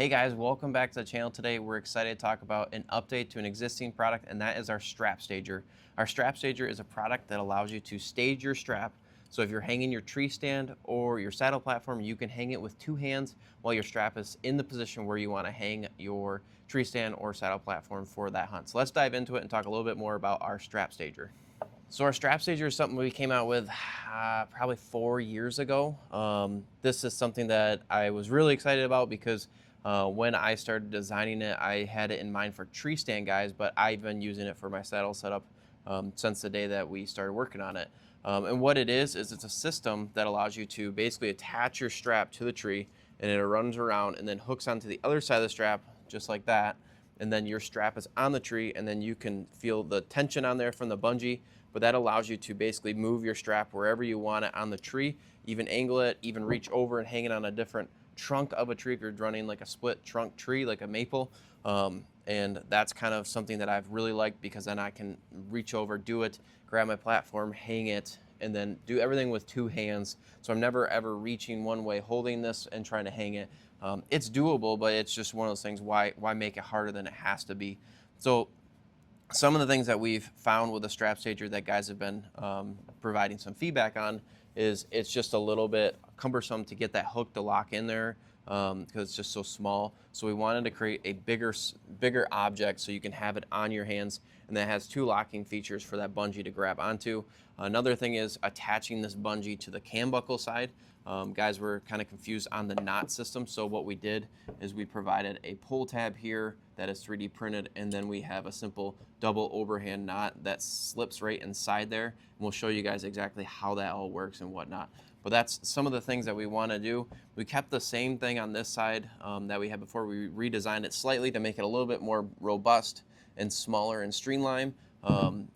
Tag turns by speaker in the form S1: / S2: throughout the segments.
S1: Hey guys, welcome back to the channel. Today we're excited to talk about an update to an existing product, and that is our strap stager. Our strap stager is a product that allows you to stage your strap. So if you're hanging your tree stand or your saddle platform, you can hang it with two hands while your strap is in the position where you want to hang your tree stand or saddle platform for that hunt. So let's dive into it and talk a little bit more about our strap stager. So our strap stager is something we came out with probably 4 years ago. This is something that I was really excited about because when I started designing it, I had it in mind for tree stand guys, but I've been using it for my saddle setup since the day that we started working on it. And what it is it's a system that allows you to basically attach your strap to the tree, and it runs around and then hooks onto the other side of the strap just like that. And then your strap is on the tree, and then you can feel the tension on there from the bungee, but that allows you to basically move your strap wherever you want it on the tree, even angle it, even reach over and hang it on a different trunk of a tree if you're running like a split trunk tree, like a maple. And that's kind of something that I've really liked, because then I can reach over, do it, grab my platform, hang it, and then do everything with two hands. So I'm never ever reaching one way, holding this and trying to hang it. It's doable, but it's just one of those things, why make it harder than it has to be? So some of the things that we've found with the strap stager that guys have been providing some feedback on is it's just a little bit cumbersome to get that hook to lock in there because it's just so small. So we wanted to create a bigger object so you can have it on your hands, and that has two locking features for that bungee to grab onto. Another thing is attaching this bungee to the cam buckle side. Guys were kind of confused on the knot system, so what we did is we provided a pull tab here that is 3D printed, and then we have a simple double overhand knot that slips right inside there, and we'll show you guys exactly how that all works and whatnot. But that's some of the things that we want to do. We kept the same thing on this side that we had before. We redesigned it slightly to make it a little bit more robust and smaller and streamlined.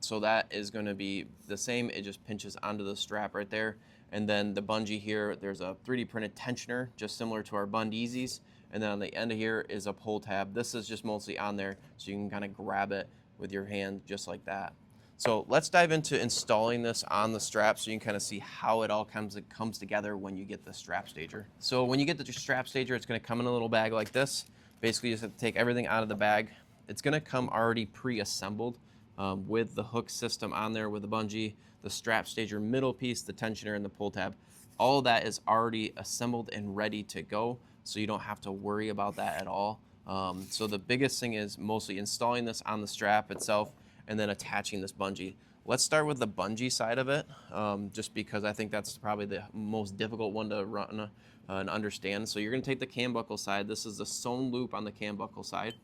S1: So that is going to be the same. It just pinches onto the strap right there. And then the bungee here, there's a 3D printed tensioner, just similar to our Bundeezies. And then on the end of here is a pull tab. This is just mostly on there, so you can kind of grab it with your hand just like that. So let's dive into installing this on the strap so you can kind of see how it all comes together when you get the strap stager. So when you get the strap stager, it's going to come in a little bag like this. Basically, you just have to take everything out of the bag. It's going to come already pre-assembled with the hook system on there, with the bungee, the strap stager middle piece, the tensioner, and the pull tab. All of that is already assembled and ready to go, so you don't have to worry about that at all. So the biggest thing is mostly installing this on the strap itself and then attaching this bungee. Let's start with the bungee side of it, just because I think that's probably the most difficult one to run and understand. So you're gonna take the cam buckle side. This is the sewn loop on the cam buckle side.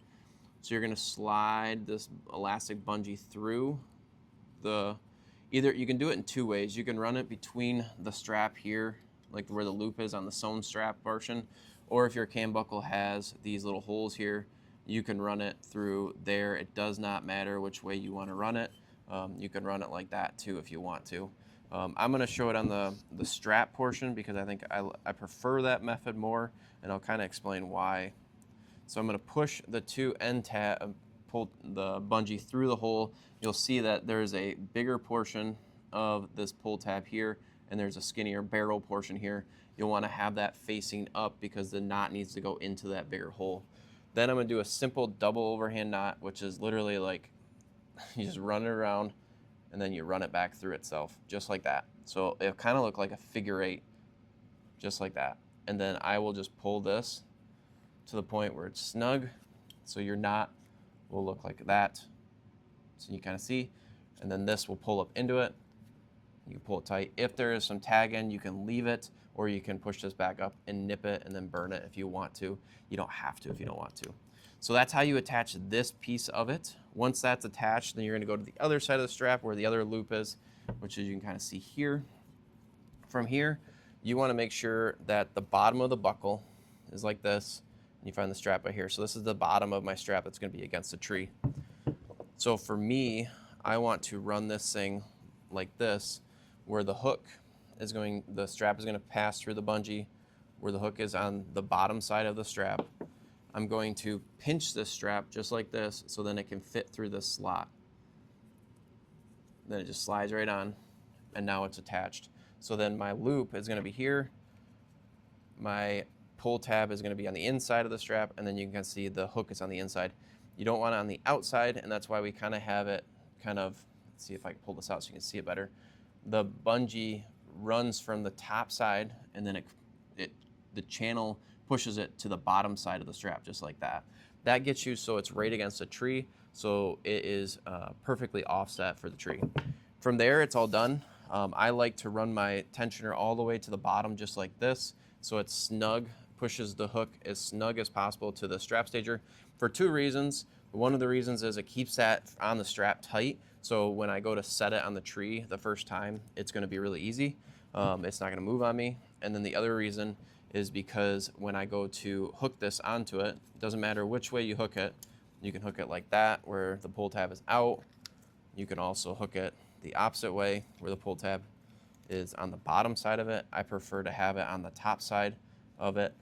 S1: So you're gonna slide this elastic bungee through you can do it in two ways. You can run it between the strap here, like where the loop is on the sewn strap portion, or if your cam buckle has these little holes here, you can run it through there. It does not matter which way you want to run it. You can run it like that too if you want to. I'm going to show it on the strap portion because I think I prefer that method more, and I'll kind of explain why. So I'm going to push the two end tab, pull the bungee through the hole. You'll see that there's a bigger portion of this pull tab here, and there's a skinnier barrel portion here. You'll want to have that facing up because the knot needs to go into that bigger hole. Then I'm going to do a simple double overhand knot, which is literally like you just run it around and then you run it back through itself, just like that. So it'll kind of look like a figure eight, just like that. And then I will just pull this to the point where it's snug, so your knot will look like that. So you kind of see, and then this will pull up into it. You pull it tight. If there is some tag in, you can leave it, or you can push this back up and nip it and then burn it if you want to. You don't have to if you don't want to. So that's how you attach this piece of it. Once that's attached, then you're going to go to the other side of the strap where the other loop is, which is you can kind of see here. From here, you want to make sure that the bottom of the buckle is like this. And you find the strap right here. So this is the bottom of my strap that's going to be against the tree. So for me, I want to run this thing like this, where the strap is going to pass through the bungee, where the hook is on the bottom side of the strap. I'm going to pinch this strap just like this, so then it can fit through this slot. Then it just slides right on, and now it's attached. So then my loop is going to be here. My pull tab is going to be on the inside of the strap, and then you can see the hook is on the inside. You don't want it on the outside, and that's why we kind of have it let's see if I can pull this out so you can see it better. The bungee runs from the top side, and then the channel pushes it to the bottom side of the strap, just like that. That gets you so it's right against a tree, so it is perfectly offset for the tree. From there, it's all done. I like to run my tensioner all the way to the bottom, just like this, so it's snug, pushes the hook as snug as possible to the strap stager for 2 reasons. One of the reasons is it keeps that on the strap tight, so when I go to set it on the tree the first time, it's going to be really easy. It's not going to move on me. And then the other reason is because when I go to hook this onto it, it doesn't matter which way you hook it. You can hook it like that, where the pull tab is out. You can also hook it the opposite way, where the pull tab is on the bottom side of it. I prefer to have it on the top side of it,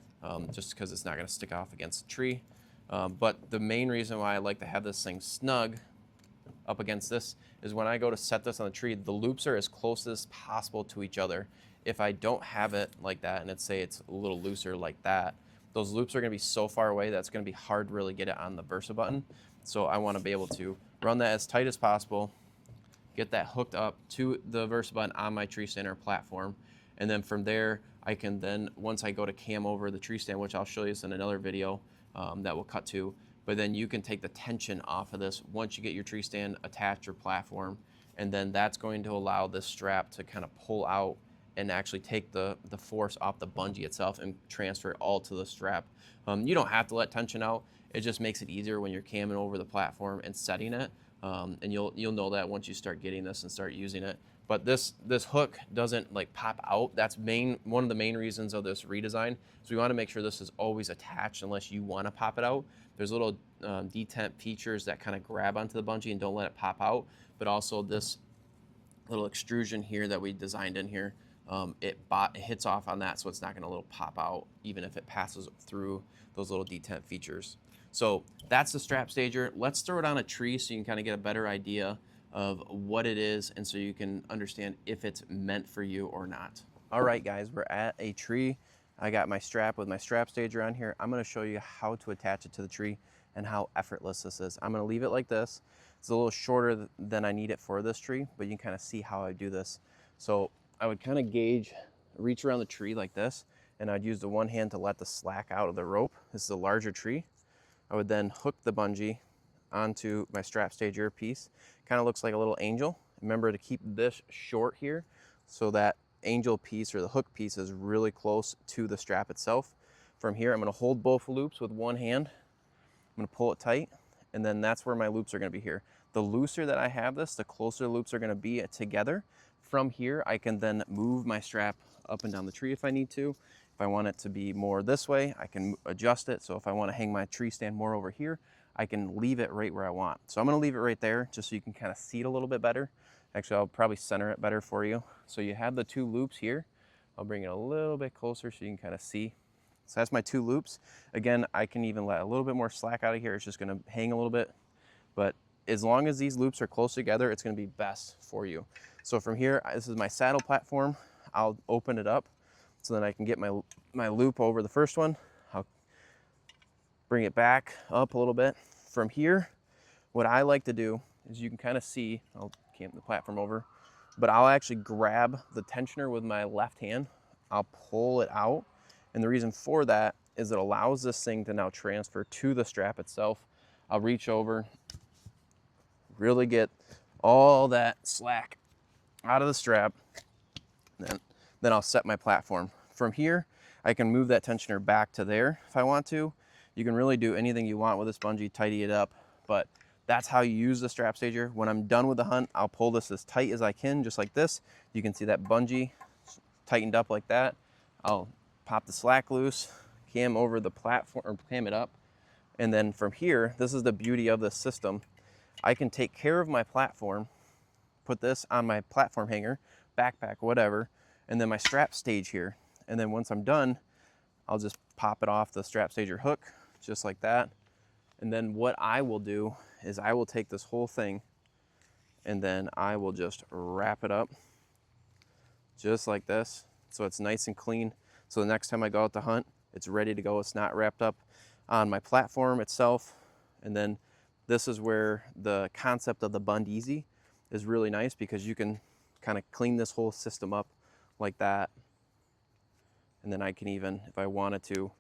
S1: just because it's not going to stick off against the tree. But the main reason why I like to have this thing snug up against this is when I go to set this on the tree, the loops are as close as possible to each other. If I don't have it like that, and say it's a little looser like that, those loops are going to be so far away that it's going to be hard to really get it on the Versa button. So I want to be able to run that as tight as possible, get that hooked up to the Versa button on my tree stand or platform, and then from there I can then, once I go to cam over the tree stand, which I'll show you in another video that we'll cut to, but then you can take the tension off of this once you get your tree stand attached or platform, and then that's going to allow this strap to kind of pull out and actually take the force off the bungee itself and transfer it all to the strap. You don't have to let tension out. It just makes it easier when you're camming over the platform and setting it. And you'll know that once you start getting this and start using it. But this hook doesn't like pop out. That's one of the main reasons of this redesign. So we want to make sure this is always attached unless you want to pop it out. There's little detent features that kind of grab onto the bungee and don't let it pop out. But also this little extrusion here that we designed in here, it hits off on that, so it's not going to pop out even if it passes through those little detent features. So that's the strap stager. Let's throw it on a tree so you can kind of get a better idea of what it is, and so you can understand if it's meant for you or not. All right, guys, we're at a tree. I got my strap with my strap stager on here. I'm going to show you how to attach it to the tree and how effortless this is. I'm going to leave it like this. It's a little shorter than I need it for this tree, but you can kind of see how I do this. So I would kind of reach around the tree like this, and I'd use the one hand to let the slack out of the rope. This is a larger tree. I would then hook the bungee onto my strap stager piece. Kind of looks like a little angel. Remember to keep this short here so that angel piece or the hook piece is really close to the strap itself. From here, I'm going to hold both loops with one hand. I'm going to pull it tight, and then that's where my loops are going to be here. The looser that I have this, the closer the loops are going to be together. From here, I can then move my strap up and down the tree if I need to. If I want it to be more this way, I can adjust it. So if I want to hang my tree stand more over here, I can leave it right where I want. So I'm going to leave it right there just so you can kind of see it a little bit better. Actually, I'll probably center it better for you. So you have the 2 loops here. I'll bring it a little bit closer so you can kind of see. So that's my 2 loops. Again, I can even let a little bit more slack out of here. It's just going to hang a little bit. But as long as these loops are close together, it's going to be best for you. So from here, this is my saddle platform. I'll open it up so then I can get my loop over the first one. I'll bring it back up a little bit. From here, what I like to do is, you can kind of see, I'll cam the platform over, but I'll actually grab the tensioner with my left hand. I'll pull it out. And the reason for that is it allows this thing to now transfer to the strap itself. I'll reach over, really get all that slack out of the strap, then I'll set my platform. From here, I can move that tensioner back to there if I want to. You can really do anything you want with this bungee, tidy it up, but that's how you use the strap stager. When I'm done with the hunt, I'll pull this as tight as I can, just like this. You can see that bungee tightened up like that. I'll pop the slack loose, cam over the platform, or cam it up, and then from here, this is the beauty of this system. I can take care of my platform, put this on my platform hanger, backpack, whatever, and then my strap stage here. And then once I'm done, I'll just pop it off the strap stager hook, just like that. And then what I will do is I will take this whole thing and then I will just wrap it up just like this, so it's nice and clean. So the next time I go out to hunt, It's ready to go. It's not wrapped up on my platform itself. And then this is where the concept of the Bund Easy is really nice, because you can kind of clean this whole system up like that. And then I can even, if I wanted to,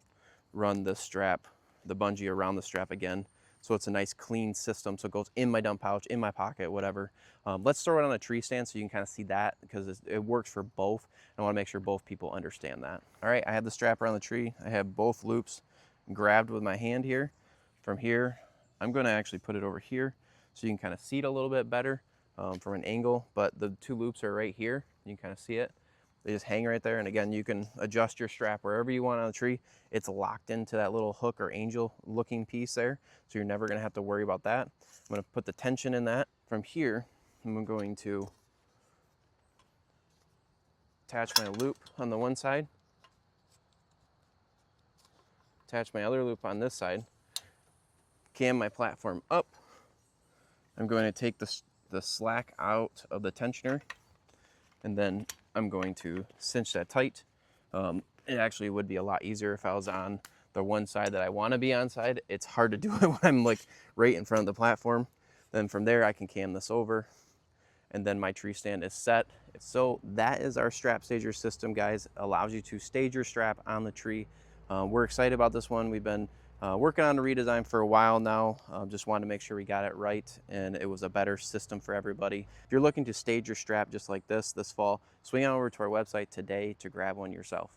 S1: run the strap, the bungee around the strap again. So it's a nice clean system. So it goes in my dump pouch, in my pocket, whatever. Let's throw it on a tree stand so you can kind of see that, because it works for both. I want to make sure both people understand that. All right, I have the strap around the tree. I have both loops grabbed with my hand here. From here, I'm going to actually put it over here so you can kind of see it a little bit better from an angle. But the two loops are right here. You can kind of see it. They just hang right there. And again, you can adjust your strap wherever you want on the tree. It's locked into that little hook or angel looking piece there. So you're never going to have to worry about that. I'm going to put the tension in that. From here, I'm going to attach my loop on the one side, attach my other loop on this side, cam my platform up. I'm going to take the slack out of the tensioner, and then I'm going to cinch that tight. It actually would be a lot easier if I was on the one side that I want to be on side. It's hard to do it when I'm like right in front of the platform. Then from there I can cam this over, and then my tree stand is set. So that is our strap stager system, guys. It allows you to stage your strap on the tree. We're excited about this one. We've been working on the redesign for a while now. Just wanted to make sure we got it right and it was a better system for everybody. If you're looking to stage your strap just like this fall, swing on over to our website today to grab one yourself.